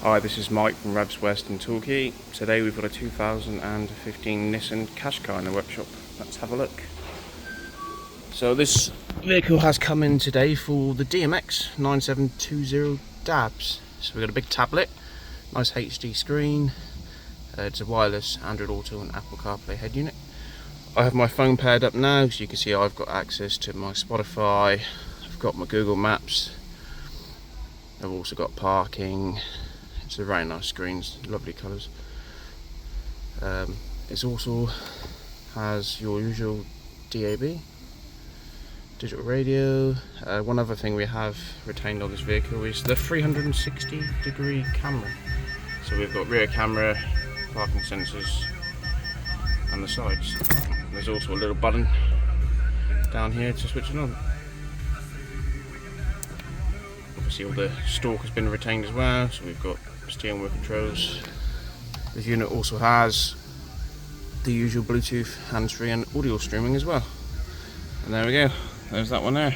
Hi, this is Mike from Revs West in Torquay. Today we've got a 2015 Nissan Qashqai in the workshop. Let's have a look. So this vehicle has come in today for the DMX9720XDS. So we've got a big tablet, nice HD screen, it's a wireless Android Auto and Apple CarPlay head unit. I have my phone paired up now, so you can see I've got access to my Spotify, I've got my Google Maps, I've also got parking. It's a very nice screen, lovely colours. It also has your usual DAB, digital radio. One other thing we have retained on this vehicle is the 360-degree camera. So we've got rear camera, parking sensors, and the sides. There's also a little button down here to switch it on. Obviously all the stalk has been retained as well, so we've got steering wheel controls. This unit also has the usual Bluetooth, hands-free and audio streaming as well. And there we go, there's that one there.